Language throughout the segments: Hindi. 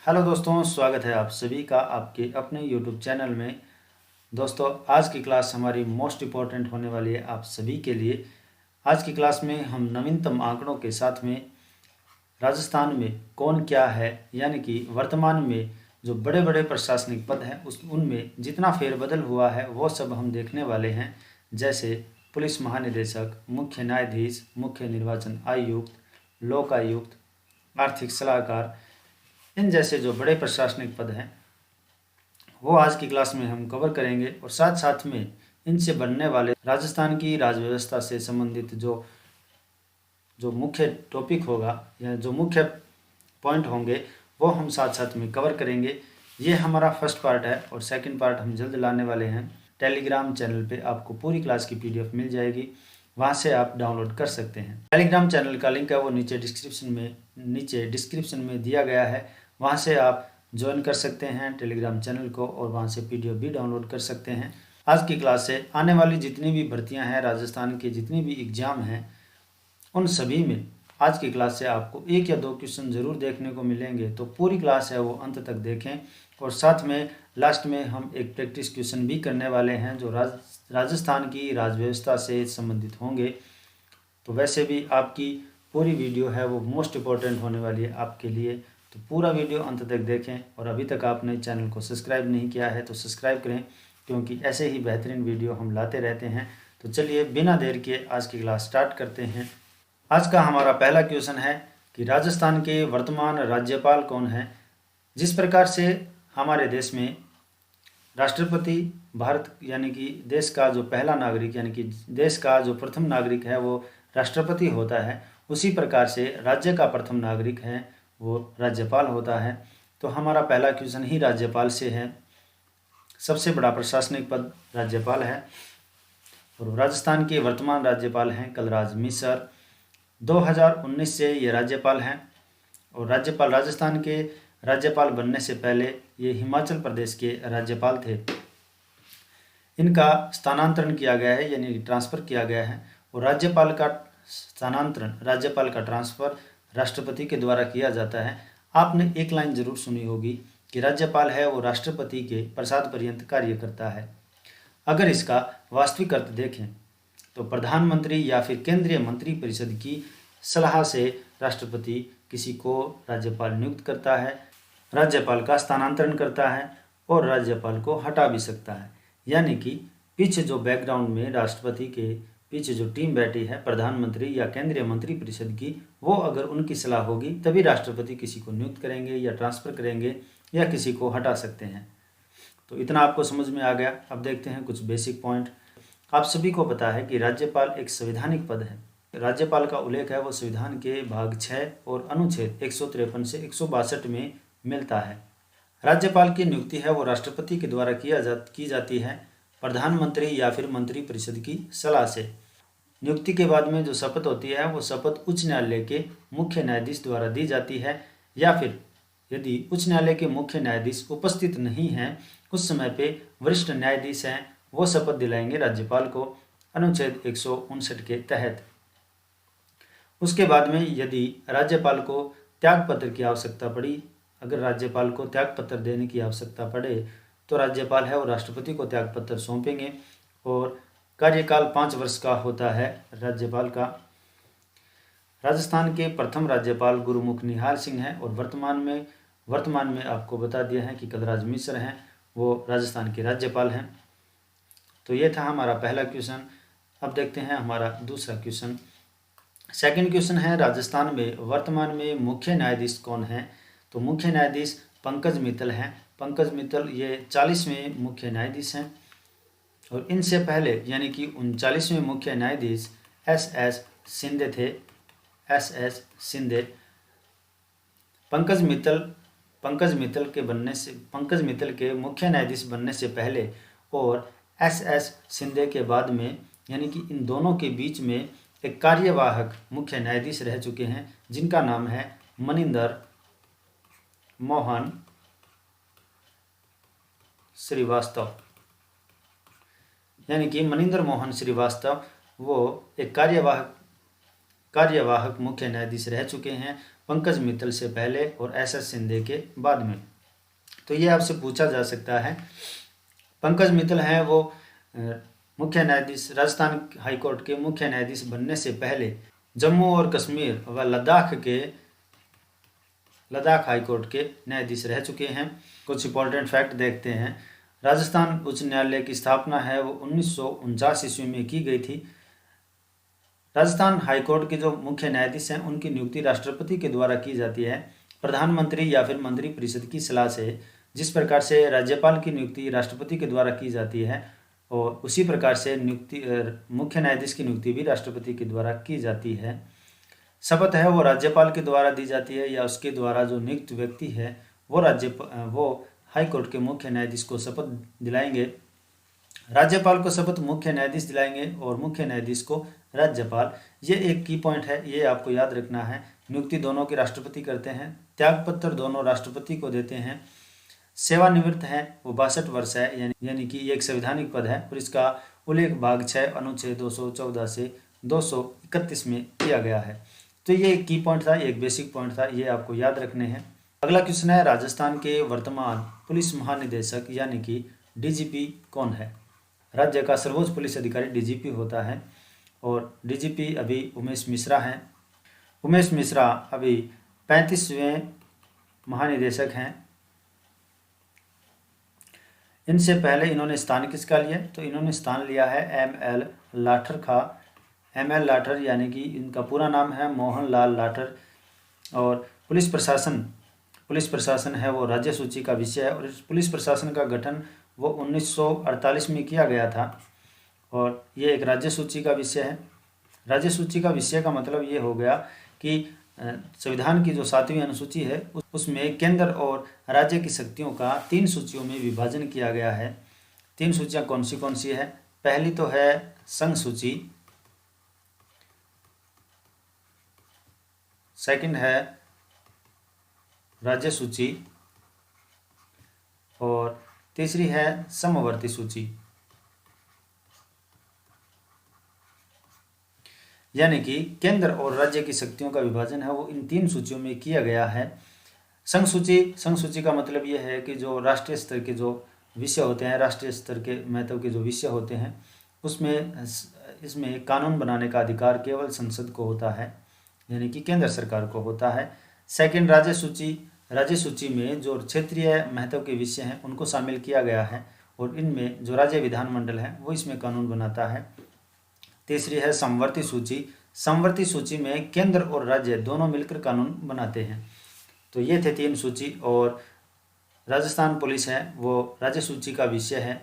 हेलो दोस्तों, स्वागत है आप सभी का आपके अपने यूट्यूब चैनल में। दोस्तों, आज की क्लास हमारी मोस्ट इम्पॉर्टेंट होने वाली है आप सभी के लिए। आज की क्लास में हम नवीनतम आंकड़ों के साथ में राजस्थान में कौन क्या है, यानी कि वर्तमान में जो बड़े बड़े प्रशासनिक पद हैं उनमें जितना फेरबदल हुआ है वो सब हम देखने वाले हैं। जैसे पुलिस महानिदेशक, मुख्य न्यायाधीश, मुख्य निर्वाचन आयुक्त, लोकायुक्त, आर्थिक सलाहकार, इन जैसे जो बड़े प्रशासनिक पद हैं वो आज की क्लास में हम कवर करेंगे। और साथ साथ में इनसे बनने वाले राजस्थान की राजव्यवस्था से संबंधित जो जो मुख्य टॉपिक होगा या जो मुख्य पॉइंट होंगे वो हम साथ साथ में कवर करेंगे। ये हमारा फर्स्ट पार्ट है और सेकंड पार्ट हम जल्द लाने वाले हैं। टेलीग्राम चैनल पे आपको पूरी क्लास की पीडीएफ मिल जाएगी, वहाँ से आप डाउनलोड कर सकते हैं। टेलीग्राम चैनल का लिंक है वो नीचे डिस्क्रिप्शन में दिया गया है, वहाँ से आप ज्वाइन कर सकते हैं टेलीग्राम चैनल को और वहाँ से पीडीएफ भी डाउनलोड कर सकते हैं। आज की क्लास से आने वाली जितनी भी भर्तियां हैं, राजस्थान के जितनी भी एग्जाम हैं, उन सभी में आज की क्लास से आपको एक या दो क्वेश्चन ज़रूर देखने को मिलेंगे। तो पूरी क्लास है वो अंत तक देखें और साथ में लास्ट में हम एक प्रैक्टिस क्वेश्चन भी करने वाले हैं जो राजस्थान की राजव्यवस्था से संबंधित होंगे। तो वैसे भी आपकी पूरी वीडियो है वो मोस्ट इम्पॉर्टेंट होने वाली है आपके लिए, तो पूरा वीडियो अंत तक देखें। और अभी तक आपने चैनल को सब्सक्राइब नहीं किया है तो सब्सक्राइब करें, क्योंकि ऐसे ही बेहतरीन वीडियो हम लाते रहते हैं। तो चलिए बिना देर के आज की क्लास स्टार्ट करते हैं। आज का हमारा पहला क्वेश्चन है कि राजस्थान के वर्तमान राज्यपाल कौन हैं। जिस प्रकार से हमारे देश में राष्ट्रपति भारत यानी कि देश का जो पहला नागरिक यानी कि देश का जो प्रथम नागरिक है वो राष्ट्रपति होता है, उसी प्रकार से राज्य का प्रथम नागरिक है वो राज्यपाल होता है। तो हमारा पहला क्वेश्चन ही राज्यपाल से है। सबसे बड़ा प्रशासनिक पद राज्यपाल है और राजस्थान के वर्तमान राज्यपाल हैं कलराज मिश्र। 2019 से ये राज्यपाल हैं और राज्यपाल राजस्थान के राज्यपाल बनने से पहले ये हिमाचल प्रदेश के राज्यपाल थे। इनका स्थानांतरण किया गया है यानी ट्रांसफ़र किया गया है और राज्यपाल का ट्रांसफ़र राष्ट्रपति के द्वारा किया जाता है। आपने एक लाइन जरूर सुनी होगी कि राज्यपाल है वो राष्ट्रपति के प्रसाद पर्यंत कार्य करता है। अगर इसका वास्तविक अर्थ देखें तो प्रधानमंत्री या फिर केंद्रीय मंत्रिपरिषद की सलाह से राष्ट्रपति किसी को राज्यपाल नियुक्त करता है, राज्यपाल का स्थानांतरण करता है और राज्यपाल को हटा भी सकता है। यानी कि पीछे जो बैकग्राउंड में राष्ट्रपति के पीछे जो टीम बैठी है प्रधानमंत्री या केंद्रीय मंत्रिपरिषद की, वो अगर उनकी सलाह होगी तभी राष्ट्रपति किसी को नियुक्त करेंगे या ट्रांसफ़र करेंगे या किसी को हटा सकते हैं। तो इतना आपको समझ में आ गया। अब देखते हैं कुछ बेसिक पॉइंट। आप सभी को पता है कि राज्यपाल एक संवैधानिक पद है। राज्यपाल का उल्लेख है वो संविधान के भाग 6 और अनुच्छेद 153 से 162 में मिलता है। राज्यपाल की नियुक्ति है वो राष्ट्रपति के द्वारा की जाती है प्रधानमंत्री या फिर मंत्रिपरिषद की सलाह से। नियुक्ति के बाद में जो शपथ होती है वो शपथ उच्च न्यायालय के मुख्य न्यायाधीश द्वारा दी जाती है, या फिर यदि उच्च न्यायालय के मुख्य न्यायाधीश उपस्थित नहीं हैं उस समय पे वरिष्ठ न्यायाधीश हैं वो शपथ दिलाएंगे राज्यपाल को अनुच्छेद 159 के तहत। उसके बाद में यदि राज्यपाल को त्यागपत्र की आवश्यकता पड़ी, अगर राज्यपाल को त्यागपत्र देने की आवश्यकता पड़े तो राज्यपाल है वो राष्ट्रपति को त्यागपत्र सौंपेंगे और कार्यकाल 5 वर्ष का होता है राज्यपाल का। राजस्थान के प्रथम राज्यपाल गुरुमुख निहाल सिंह हैं और वर्तमान में आपको बता दिया है कि कलराज मिश्र हैं वो राजस्थान के राज्यपाल हैं। तो ये था हमारा पहला क्वेश्चन। अब देखते हैं हमारा दूसरा क्वेश्चन। सेकंड क्वेश्चन है राजस्थान में वर्तमान में मुख्य न्यायाधीश कौन हैं। तो मुख्य न्यायाधीश पंकज मित्तल हैं। पंकज मित्तल ये 40वें मुख्य न्यायाधीश हैं और इनसे पहले यानी कि 39वें मुख्य न्यायाधीश एस शिंदे थे। एस शिंदे पंकज मित्तल के मुख्य न्यायाधीश बनने से पहले और एस शिंदे के बाद में यानी कि इन दोनों के बीच में एक कार्यवाहक मुख्य न्यायाधीश रह चुके हैं जिनका नाम है मनिंदर मोहन श्रीवास्तव। यानी कि मनिंदर मोहन श्रीवास्तव वो एक कार्यवाहक मुख्य न्यायाधीश रह चुके हैं पंकज मित्तल से पहले और एस शिंदे के बाद में। तो ये आपसे पूछा जा सकता है। पंकज मित्तल हैं वो मुख्य न्यायाधीश, राजस्थान हाईकोर्ट के मुख्य न्यायाधीश बनने से पहले जम्मू और कश्मीर व लद्दाख हाईकोर्ट के न्यायाधीश रह चुके हैं। कुछ इंपॉर्टेंट फैक्ट देखते हैं। राजस्थान उच्च न्यायालय की स्थापना है वो 1949 ईस्वी में की गई थी। राजस्थान हाईकोर्ट के जो मुख्य न्यायाधीश हैं उनकी नियुक्ति राष्ट्रपति के द्वारा की जाती है, प्रधानमंत्री या फिर मंत्री परिषद की सलाह से। जिस प्रकार से राज्यपाल की नियुक्ति राष्ट्रपति के द्वारा की जाती है और उसी प्रकार से मुख्य न्यायाधीश की नियुक्ति भी राष्ट्रपति के द्वारा की जाती है। शपथ है वो राज्यपाल के द्वारा दी जाती है या उसके द्वारा जो नियुक्त व्यक्ति है वो हाईकोर्ट के मुख्य न्यायाधीश को शपथ दिलाएंगे। राज्यपाल को शपथ मुख्य न्यायाधीश दिलाएंगे और मुख्य न्यायाधीश को राज्यपाल। ये एक की पॉइंट है, ये आपको याद रखना है। नियुक्ति दोनों की राष्ट्रपति करते हैं, त्यागपत्र दोनों राष्ट्रपति को देते हैं। सेवानिवृत्त है वो 62 वर्ष है, यानी कि ये एक संवैधानिक पद है और इसका उल्लेख भाग 6 अनुच्छेद 214 से 231 में किया गया है। तो ये एक की पॉइंट था, एक बेसिक पॉइंट था, ये आपको याद रखने हैं। अगला क्वेश्चन है, राजस्थान के वर्तमान पुलिस महानिदेशक यानी कि डीजीपी कौन है? राज्य का सर्वोच्च पुलिस अधिकारी डीजीपी होता है और डीजीपी अभी उमेश मिश्रा हैं। उमेश मिश्रा अभी 35वें महानिदेशक हैं। इनसे पहले इन्होंने स्थान किसका लिया? तो इन्होंने स्थान लिया है एम.एल. लाठर का। एम.एल. लाठर यानी कि इनका पूरा नाम है मोहन लाल लाठर। और पुलिस प्रशासन है वो राज्य सूची का विषय है और इस पुलिस प्रशासन का गठन वो 1948 में किया गया था और ये एक राज्य सूची का विषय है। राज्य सूची का विषय का मतलब ये हो गया कि संविधान की जो 7वीं अनुसूची है उसमें केंद्र और राज्य की शक्तियों का 3 सूचियों में विभाजन किया गया है। 3 सूचियाँ कौन सी है? पहली तो है संघ सूची, सेकंड है राज्य सूची और तीसरी है समवर्ती सूची। यानी कि केंद्र और राज्य की शक्तियों का विभाजन है वो इन 3 सूचियों में किया गया है। संघ सूची का मतलब ये है कि जो राष्ट्रीय स्तर के जो विषय होते हैं, राष्ट्रीय स्तर के महत्व के जो विषय होते हैं इसमें कानून बनाने का अधिकार केवल संसद को होता है, यानी कि केंद्र सरकार को होता है। सेकंड राज्य सूची में जो क्षेत्रीय महत्व के विषय हैं उनको शामिल किया गया है और इनमें जो राज्य विधानमंडल है वो इसमें कानून बनाता है। तीसरी है समवर्ती सूची में केंद्र और राज्य दोनों मिलकर कानून बनाते हैं। तो ये थे 3 सूची और राजस्थान पुलिस है वो राज्य सूची का विषय है।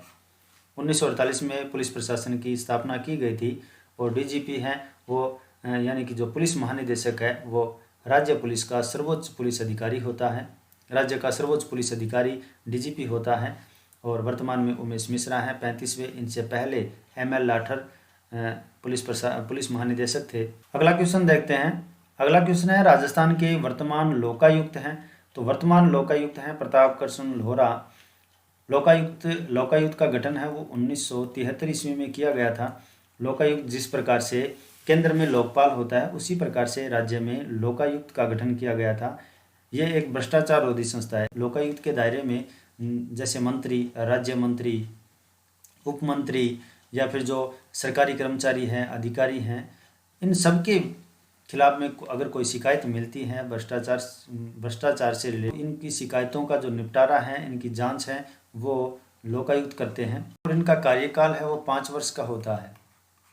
1948 में पुलिस प्रशासन की स्थापना की गई थी और डीजीपी हैं वो यानी कि जो पुलिस महानिदेशक है वो राज्य पुलिस का सर्वोच्च पुलिस अधिकारी होता है। राज्य का सर्वोच्च पुलिस अधिकारी डीजीपी होता है और वर्तमान में उमेश मिश्रा हैं 35वें। इनसे पहले एम.एल. लाठर पुलिस महानिदेशक थे। अगला क्वेश्चन देखते हैं। अगला क्वेश्चन है, राजस्थान के वर्तमान लोकायुक्त हैं। तो वर्तमान लोकायुक्त हैं प्रताप कृष्ण लोहरा। लोकायुक्त का गठन है वो 1973 ईस्वी में किया गया था। लोकायुक्त जिस प्रकार से केंद्र में लोकपाल होता है उसी प्रकार से राज्य में लोकायुक्त का गठन किया गया था। ये एक भ्रष्टाचार रोधी संस्था है। लोकायुक्त के दायरे में जैसे मंत्री, राज्य मंत्री, उप मंत्री या फिर जो सरकारी कर्मचारी हैं, अधिकारी हैं, इन सब के खिलाफ में अगर कोई शिकायत मिलती है भ्रष्टाचार से रिलेटेड, इनकी शिकायतों का जो निपटारा है, इनकी जांच है वो लोकायुक्त करते हैं और इनका कार्यकाल है वो 5 वर्ष का होता है।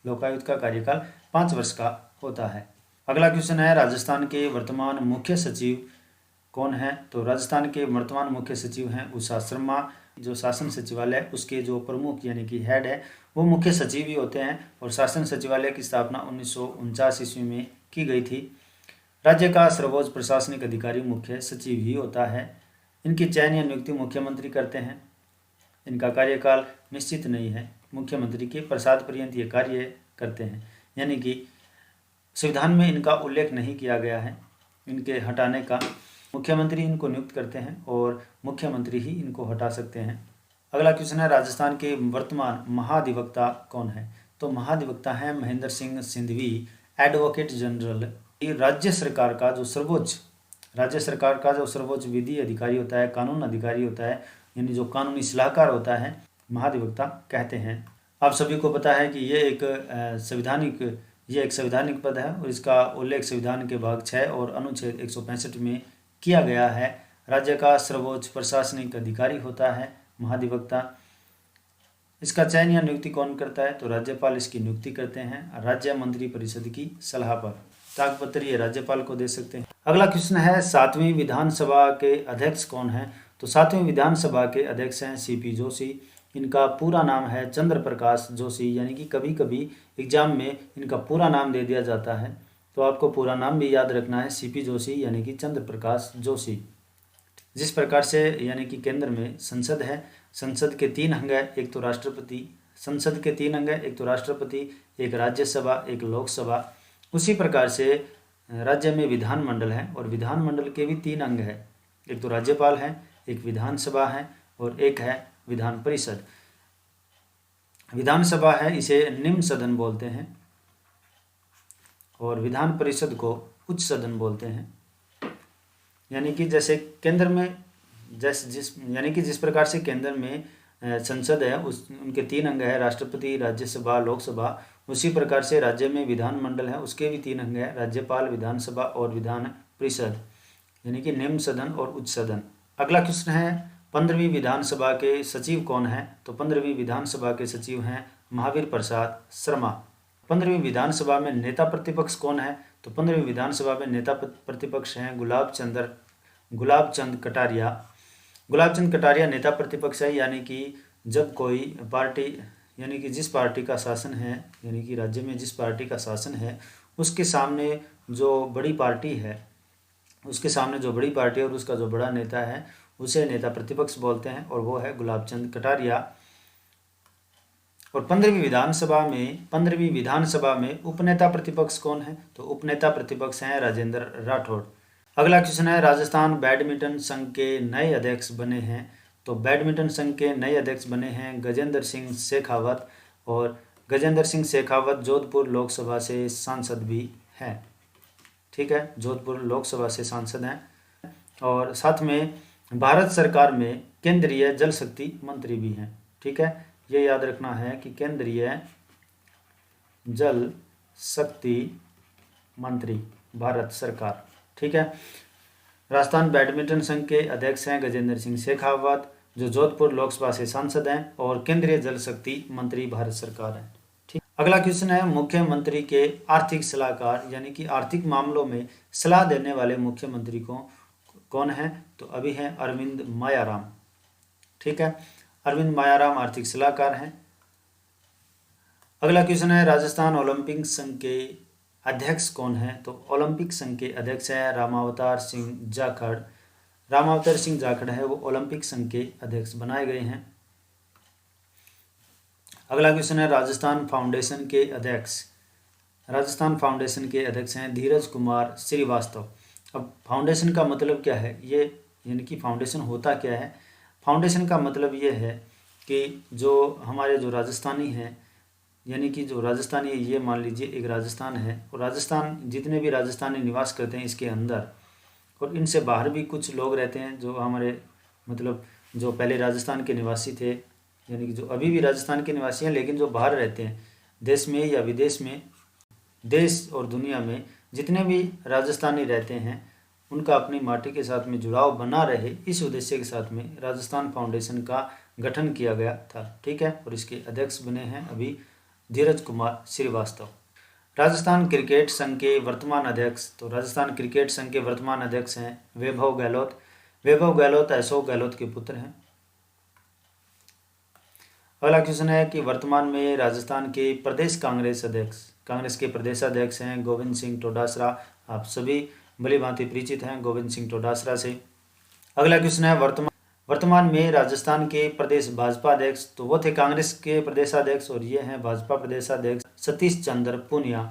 लोकायुक्त का कार्यकाल 5 वर्ष का होता है। अगला क्वेश्चन है, राजस्थान के वर्तमान मुख्य सचिव कौन है? तो राजस्थान के वर्तमान मुख्य सचिव हैं उषा शर्मा। जो शासन सचिवालय उसके जो प्रमुख यानी कि हेड है वो मुख्य सचिव ही होते हैं और शासन सचिवालय की स्थापना 1949 ईस्वी में की गई थी। राज्य का सर्वोच्च प्रशासनिक अधिकारी मुख्य सचिव ही होता है। इनकी चयन या नियुक्ति मुख्यमंत्री करते हैं। इनका कार्यकाल निश्चित नहीं है, मुख्यमंत्री के प्रसाद पर्यंत ये कार्य करते हैं, यानी कि संविधान में इनका उल्लेख नहीं किया गया है इनके हटाने का। मुख्यमंत्री इनको नियुक्त करते हैं और मुख्यमंत्री ही इनको हटा सकते हैं। अगला क्वेश्चन है, राजस्थान के वर्तमान महाधिवक्ता कौन है? तो महाधिवक्ता हैं महेंद्र सिंह सिंधवी, एडवोकेट जनरल। राज्य सरकार का जो सर्वोच्च राज्य सरकार का जो सर्वोच्च विधि अधिकारी होता है, कानून अधिकारी होता है, यानी जो कानूनी सलाहकार होता है, महाधिवक्ता कहते हैं। आप सभी को पता है कि ये एक संवैधानिक पद है और इसका उल्लेख संविधान के भाग 6 और अनुच्छेद 165 में किया गया है। राज्य का सर्वोच्च प्रशासनिक अधिकारी होता है महाधिवक्ता। इसका चयन या नियुक्ति कौन करता है? तो राज्यपाल इसकी नियुक्ति करते हैं राज्य मंत्री परिषद की सलाह पर। ताकपत्र ये राज्यपाल को दे सकते हैं। अगला क्वेश्चन है 7वीं विधानसभा के अध्यक्ष कौन है? तो 7वीं विधानसभा के अध्यक्ष हैं सीपी जोशी। इनका पूरा नाम है चंद्र प्रकाश जोशी, यानी कि कभी कभी एग्जाम में इनका पूरा नाम दे दिया जाता है, तो आपको पूरा नाम भी याद रखना है, सीपी जोशी यानी कि चंद्र प्रकाश जोशी। जिस प्रकार से यानी कि केंद्र में संसद है, संसद के 3 अंग है, एक तो राष्ट्रपति, संसद के 3 अंग है, एक तो राष्ट्रपति, एक राज्यसभा, एक लोकसभा। उसी प्रकार से राज्य में विधानमंडल है और विधानमंडल के भी 3 अंग है, एक तो राज्यपाल है, एक विधानसभा है और एक है विधान परिषद। विधानसभा है इसे निम्न सदन बोलते हैं और विधान परिषद को उच्च सदन बोलते हैं। यानी कि जैसे केंद्र में जिस प्रकार से केंद्र में संसद है उनके 3 अंग है, राष्ट्रपति, राज्यसभा, लोकसभा। उसी प्रकार से राज्य में विधानमंडल है, उसके भी 3 अंग है, राज्यपाल, विधानसभा और विधान परिषद, यानी कि निम्न सदन और उच्च सदन। अगला क्वेश्चन है 15वीं विधानसभा के सचिव कौन है? तो 15वीं विधानसभा के सचिव हैं महावीर प्रसाद शर्मा। 15वीं विधानसभा में नेता प्रतिपक्ष कौन है? तो 15वीं विधानसभा में नेता प्रतिपक्ष हैं गुलाब चंद कटारिया। गुलाब चंद कटारिया नेता प्रतिपक्ष है, यानी कि जब कोई पार्टी, यानी कि जिस पार्टी का शासन है, यानी कि राज्य में जिस पार्टी का शासन है उसके सामने जो बड़ी पार्टी है, और उसका जो बड़ा नेता है उसे नेता प्रतिपक्ष बोलते हैं और वो है गुलाब चंद कटारिया। और 15वीं विधानसभा में उपनेता प्रतिपक्ष कौन है? तो उपनेता प्रतिपक्ष हैं राजेंद्र राठौड़। अगला क्वेश्चन है राजस्थान बैडमिंटन संघ के नए अध्यक्ष बने हैं। तो बैडमिंटन संघ के नए अध्यक्ष बने हैं गजेंद्र सिंह शेखावत, और गजेंद्र सिंह शेखावत जोधपुर लोकसभा से सांसद भी हैं। ठीक है, जोधपुर लोकसभा से सांसद हैं और साथ में भारत सरकार में केंद्रीय जल शक्ति मंत्री भी हैं। ठीक है, ये याद रखना है कि केंद्रीय जल शक्ति मंत्री भारत सरकार। ठीक है, राजस्थान बैडमिंटन संघ के अध्यक्ष हैं गजेंद्र सिंह शेखावत, जो जोधपुर लोकसभा से सांसद हैं और केंद्रीय जल शक्ति मंत्री भारत सरकार हैं। ठीक, अगला क्वेश्चन है मुख्यमंत्री के आर्थिक सलाहकार, यानी कि आर्थिक मामलों में सलाह देने वाले मुख्यमंत्री को कौन है? तो अभी हैं अरविंद मायाराम। ठीक है, अरविंद मायाराम आर्थिक सलाहकार हैं। अगला क्वेश्चन है राजस्थान ओलंपिक संघ के अध्यक्ष कौन है? तो ओलंपिक संघ के अध्यक्ष है रामावतार सिंह जाखड़। रामावतार सिंह जाखड़ है वो ओलंपिक संघ के अध्यक्ष बनाए गए हैं। अगला क्वेश्चन है राजस्थान फाउंडेशन के अध्यक्ष। राजस्थान फाउंडेशन के अध्यक्ष हैं धीरज कुमार श्रीवास्तव। अब फाउंडेशन का मतलब क्या है, ये यानी कि फाउंडेशन होता क्या है? फाउंडेशन का मतलब ये है कि जो हमारे जो राजस्थानी हैं, यानी कि जो राजस्थानी, ये मान लीजिए एक राजस्थान है और राजस्थान जितने भी राजस्थानी निवास करते हैं इसके अंदर, और इनसे बाहर भी कुछ लोग रहते हैं जो हमारे मतलब जो पहले राजस्थान के निवासी थे, यानी कि जो अभी भी राजस्थान के निवासी हैं लेकिन जो बाहर रहते हैं देश में या विदेश में, देश और दुनिया में जितने भी राजस्थानी रहते हैं उनका अपनी माटी के साथ में जुड़ाव बना रहे, इस उद्देश्य के साथ में राजस्थान फाउंडेशन का गठन किया गया था। ठीक है, और इसके अध्यक्ष बने हैं अभी धीरज कुमार श्रीवास्तव। राजस्थान क्रिकेट संघ के वर्तमान अध्यक्ष, तो राजस्थान क्रिकेट संघ के वर्तमान अध्यक्ष हैं वैभव गहलोत। वैभव गहलोत अशोक गहलोत के पुत्र हैं। अगला क्वेश्चन है कि वर्तमान में राजस्थान के प्रदेश कांग्रेस के प्रदेशाध्यक्ष हैं गोविंद सिंह डोटासरा। आप सभी भली भांति परिचित हैं गोविंद सिंह डोटासरा से। अगला क्वेश्चन है वर्तमान में राजस्थान के प्रदेश भाजपा अध्यक्ष, तो वो थे कांग्रेस के प्रदेशाध्यक्ष और ये हैं भाजपा प्रदेशाध्यक्ष सतीश चंद्र पूनिया।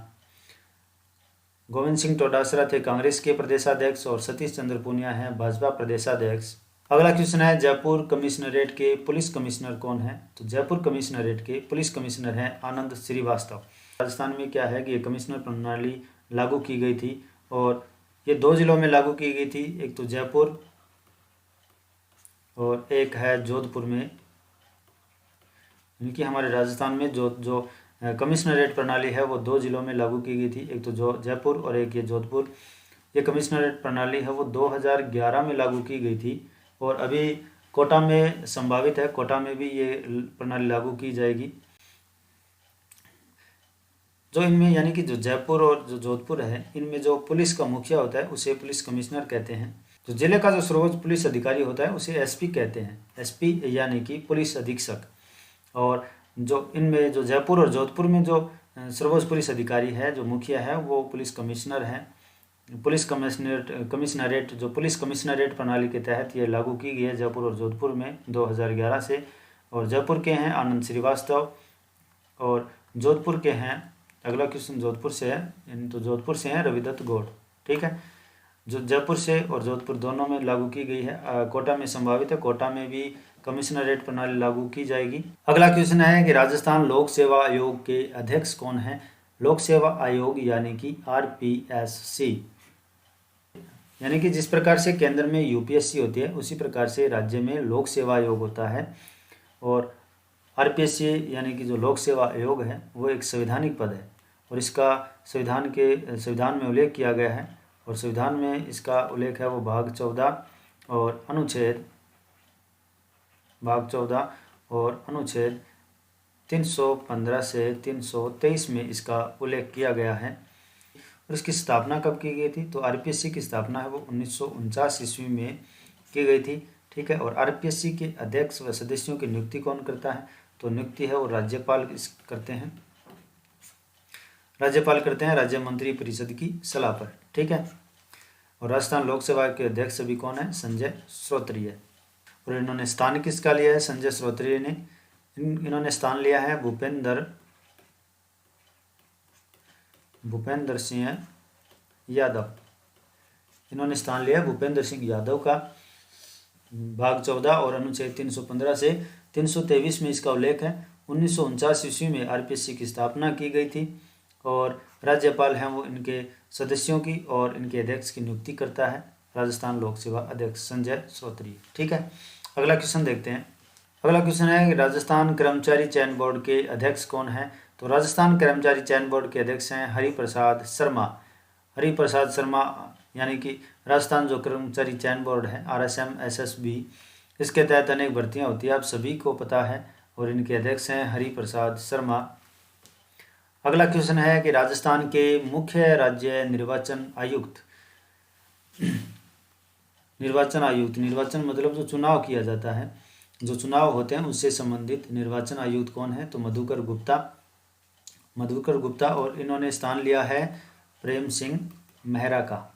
गोविंद सिंह डोटासरा थे कांग्रेस के प्रदेशाध्यक्ष और सतीश चंद्र पूनिया हैं भाजपा प्रदेशाध्यक्ष। अगला क्वेश्चन है जयपुर कमिश्नरेट के पुलिस कमिश्नर कौन है? तो जयपुर कमिश्नरेट के पुलिस कमिश्नर हैं आनंद श्रीवास्तव। राजस्थान में क्या है कि ये कमिश्नर प्रणाली लागू की गई थी और ये 2 जिलों में लागू की गई थी, एक तो जयपुर और एक है जोधपुर में। यानी कि हमारे राजस्थान में जो कमिश्नरेट प्रणाली है वो 2 जिलों में लागू की गई थी, एक तो जो जयपुर और एक ये जोधपुर। ये कमिश्नरेट प्रणाली है वो 2011 में लागू की गई थी और अभी कोटा में संभावित है, कोटा में भी ये प्रणाली लागू की जाएगी। जो इनमें यानी कि जो जयपुर और जो जोधपुर है, इनमें जो पुलिस का मुखिया होता है उसे पुलिस कमिश्नर कहते हैं। जो जिले का जो सर्वोच्च पुलिस अधिकारी होता है उसे एसपी कहते हैं, एसपी यानी कि पुलिस अधीक्षक। और जो इनमें जो जयपुर और जोधपुर में जो सर्वोच्च पुलिस अधिकारी है, जो मुखिया है, वो पुलिस कमिश्नर है। पुलिस कमिश्नरेट जो पुलिस कमिश्नरेट प्रणाली के तहत ये लागू की गई है जयपुर और जोधपुर में 2011 से। और जयपुर के हैं आनंद श्रीवास्तव और जोधपुर के हैं, अगला क्वेश्चन जोधपुर से है, तो जोधपुर से हैं रविदत्त गौड़। ठीक है, जो जयपुर से और जोधपुर दोनों में लागू की गई है। कोटा में संभावित है, कोटा में भी कमिश्नरेट प्रणाली लागू की जाएगी। अगला क्वेश्चन है कि राजस्थान लोक सेवा आयोग के अध्यक्ष कौन है? लोक सेवा आयोग यानी कि आरपीएससी। यानी कि जिस प्रकार से केंद्र में यूपीएससी होती है उसी प्रकार से राज्य में लोक सेवा आयोग होता है। और आरपीएससी यानी कि जो लोक सेवा आयोग है वो एक संवैधानिक पद है और इसका संविधान में उल्लेख किया गया है। और संविधान में इसका उल्लेख है वो भाग 14 और अनुच्छेद 315 से 323 में इसका उल्लेख किया गया है। और इसकी स्थापना कब की गई थी? तो आरपीएससी की स्थापना है वो 1949 ईस्वी में की गई थी। ठीक है, और आरपीएससी के अध्यक्ष व सदस्यों की नियुक्ति कौन करता है? तो नियुक्ति है वो राज्यपाल करते हैं, राज्य मंत्री परिषद की सलाह पर। ठीक है, और राजस्थान लोक सेवा के अध्यक्ष अभी कौन है? संजय श्रोत्रिय। और इन्होंने स्थान किसका लिया है? संजय श्रोत्रिय ने इन्होंने स्थान लिया है भूपेंद्र सिंह यादव। इन्होंने स्थान लिया भूपेंद्र सिंह यादव का। भाग 14 और अनुच्छेद 315 से 323 में इसका उल्लेख है। 1949 ईस्वी में आरपीएससी की स्थापना की गई थी और राज्यपाल हैं वो इनके सदस्यों की और इनके अध्यक्ष की नियुक्ति करता है राजस्थान लोक सेवा अध्यक्ष संजय श्रोत्रिय। ठीक है, अगला क्वेश्चन देखते हैं। अगला क्वेश्चन है कि राजस्थान कर्मचारी चयन बोर्ड के अध्यक्ष कौन है? तो राजस्थान कर्मचारी चयन बोर्ड के अध्यक्ष हैं हरिप्रसाद शर्मा। यानी कि राजस्थान जो कर्मचारी चयन बोर्ड है RSM SSB, इसके तहत अनेक भर्तियां होती है, आप सभी को पता है, और इनके अध्यक्ष हैं हरिप्रसाद शर्मा। अगला क्वेश्चन है कि राजस्थान के मुख्य राज्य निर्वाचन आयुक्त निर्वाचन मतलब जो चुनाव किया जाता है, जो चुनाव होते हैं उससे संबंधित निर्वाचन आयुक्त कौन है? तो मधुकर गुप्ता। और इन्होंने स्थान लिया है प्रेम सिंह मेहरा का।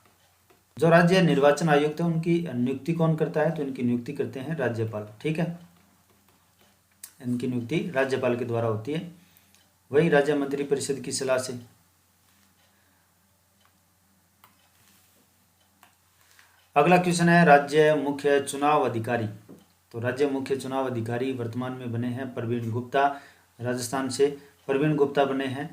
जो राज्य निर्वाचन आयुक्त है उनकी नियुक्ति कौन करता है? तो इनकी नियुक्ति करते हैं राज्यपाल। ठीक है, इनकी नियुक्ति राज्यपाल के द्वारा होती है, वही राज्य मंत्री परिषद की सलाह से। अगला क्वेश्चन है राज्य मुख्य चुनाव अधिकारी। तो राज्य मुख्य चुनाव अधिकारी वर्तमान में बने हैं प्रवीण गुप्ता, राजस्थान से प्रवीण गुप्ता बने हैं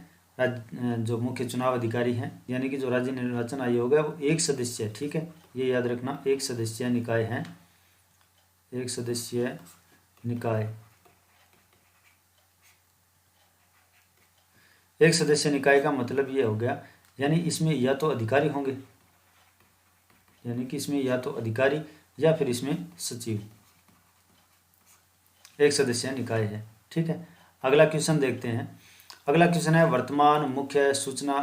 जो मुख्य चुनाव अधिकारी हैं। यानी कि जो राज्य निर्वाचन आयोग है वो एक सदस्य है। ठीक है, ये याद रखना, एक सदस्य निकाय है, एक सदस्य निकाय। एक सदस्य निकाय का मतलब ये हो गया, यानी इसमें या तो अधिकारी होंगे, यानी कि इसमें या तो अधिकारी या फिर इसमें सचिव। एक सदस्य निकाय है। ठीक है, अगला क्वेश्चन देखते हैं। अगला क्वेश्चन है वर्तमान मुख्य सूचना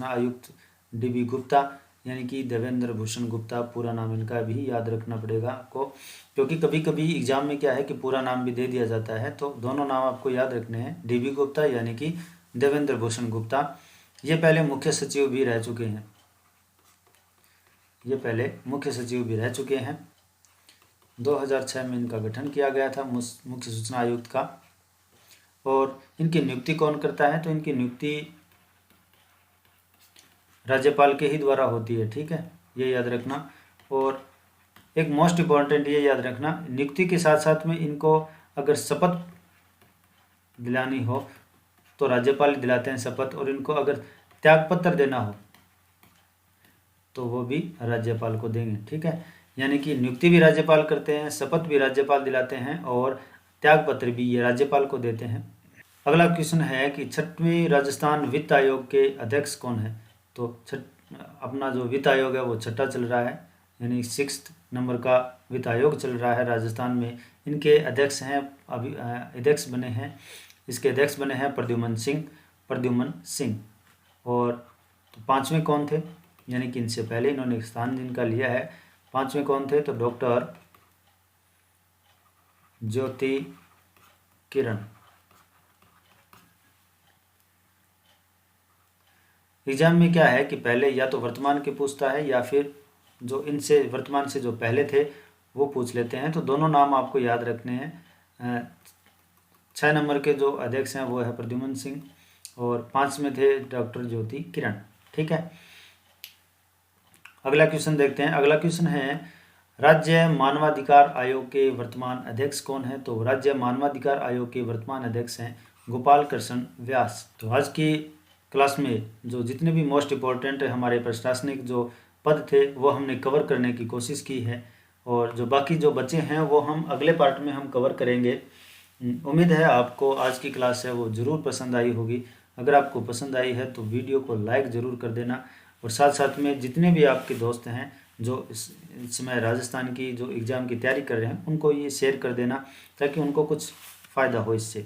आयुक्त DB गुप्ता, यानी कि देवेंद्र भूषण गुप्ता, पूरा नाम इनका भी याद रखना पड़ेगा आपको, क्योंकि कभी कभी एग्जाम में क्या है कि पूरा नाम भी दे दिया जाता है, तो दोनों नाम आपको याद रखने हैं। DB गुप्ता यानी कि देवेंद्र भूषण गुप्ता, ये पहले मुख्य सचिव भी रह चुके हैं। 2006 में इनका गठन किया गया था मुख्य सूचना आयुक्त का। और इनकी नियुक्ति कौन करता है? तो इनकी नियुक्ति राज्यपाल के ही द्वारा होती है। ठीक है, ये याद रखना। और एक मोस्ट इम्पॉर्टेंट ये याद रखना, नियुक्ति के साथ साथ में इनको अगर शपथ दिलानी हो तो राज्यपाल दिलाते हैं शपथ, और इनको अगर त्यागपत्र देना हो तो वो भी राज्यपाल को देंगे। ठीक है, यानी कि नियुक्ति भी राज्यपाल करते हैं, शपथ भी राज्यपाल दिलाते हैं और त्याग पत्र भी ये राज्यपाल को देते हैं। अगला क्वेश्चन है कि 6वें राजस्थान वित्त आयोग के अध्यक्ष कौन है। तो अपना जो वित्त आयोग है वो 6ठा चल रहा है, यानी 6th नंबर का वित्त आयोग चल रहा है राजस्थान में। इनके अध्यक्ष हैं, अभी अध्यक्ष बने हैं, इसके अध्यक्ष बने हैं प्रद्युमन सिंह। और तो 5वें कौन थे, यानी कि इनसे पहले इन्होंने स्थान जिनका लिया है, 5वें कौन थे, तो डॉक्टर ज्योति किरण। एग्जाम में क्या है कि पहले या तो वर्तमान के पूछता है या फिर जो इनसे वर्तमान से जो पहले थे वो पूछ लेते हैं। तो दोनों नाम आपको याद रखने हैं। 6 नंबर के जो अध्यक्ष हैं वो है प्रद्युमन सिंह और 5 में थे डॉक्टर ज्योति किरण। ठीक है, अगला क्वेश्चन देखते हैं। अगला क्वेश्चन है राज्य मानवाधिकार आयोग के वर्तमान अध्यक्ष कौन है। तो राज्य मानवाधिकार आयोग के वर्तमान अध्यक्ष हैं गोपाल कृष्ण व्यास। तो आज की क्लास में जो जितने भी मोस्ट इम्पोर्टेंट हमारे प्रशासनिक जो पद थे वो हमने कवर करने की कोशिश की है, और जो बाकी जो बचे हैं वो हम अगले पार्ट में हम कवर करेंगे। उम्मीद है आपको आज की क्लास है वो ज़रूर पसंद आई होगी। अगर आपको पसंद आई है तो वीडियो को लाइक ज़रूर कर देना, और साथ साथ में जितने भी आपके दोस्त हैं जो इस समय राजस्थान की जो एग्ज़ाम की तैयारी कर रहे हैं उनको ये शेयर कर देना, ताकि उनको कुछ फ़ायदा हो इससे।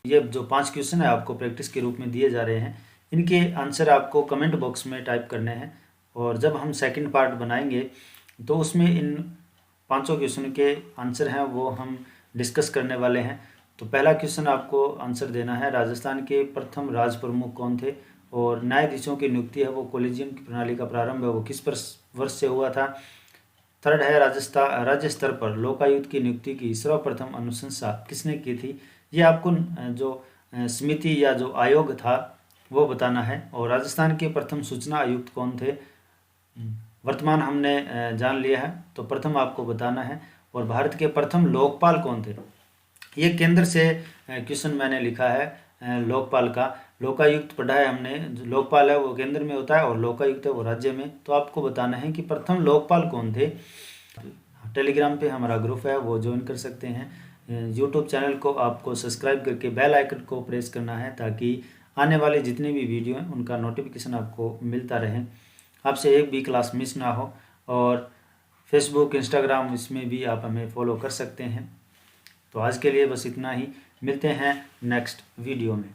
ये जो 5 क्वेश्चन है आपको प्रैक्टिस के रूप में दिए जा रहे हैं, इनके आंसर आपको कमेंट बॉक्स में टाइप करने हैं, और जब हम सेकंड पार्ट बनाएंगे तो उसमें इन 5 क्वेश्चन के आंसर हैं वो हम डिस्कस करने वाले हैं। तो पहला क्वेश्चन आपको आंसर देना है, राजस्थान के प्रथम राज प्रमुख कौन थे, और न्यायाधीशों की नियुक्ति है वो कॉलेजियम की प्रणाली का प्रारंभ है वो किस वर्ष से हुआ था। थर्ड है राज्य स्तर पर लोकायुक्त की नियुक्ति की सर्वप्रथम अनुशंसा किसने की थी। ये आपको जो समिति या जो आयोग था वो बताना है। और राजस्थान के प्रथम सूचना आयुक्त कौन थे, वर्तमान हमने जान लिया है, तो प्रथम आपको बताना है। और भारत के प्रथम लोकपाल कौन थे, ये केंद्र से क्वेश्चन मैंने लिखा है लोकपाल का। लोकायुक्त पढ़ा है हमने, जो लोकपाल है वो केंद्र में होता है और लोकायुक्त है वो राज्य में। तो आपको बताना है कि प्रथम लोकपाल कौन थे। टेलीग्राम पे हमारा ग्रुप है वो ज्वाइन कर सकते हैं। यूट्यूब चैनल को आपको सब्सक्राइब करके बेल आइकन को प्रेस करना है, ताकि आने वाले जितने भी वीडियो हैं उनका नोटिफिकेशन आपको मिलता रहे, आपसे एक भी क्लास मिस ना हो। और फेसबुक, इंस्टाग्राम, इसमें भी आप हमें फॉलो कर सकते हैं। तो आज के लिए बस इतना ही, मिलते हैं नेक्स्ट वीडियो में।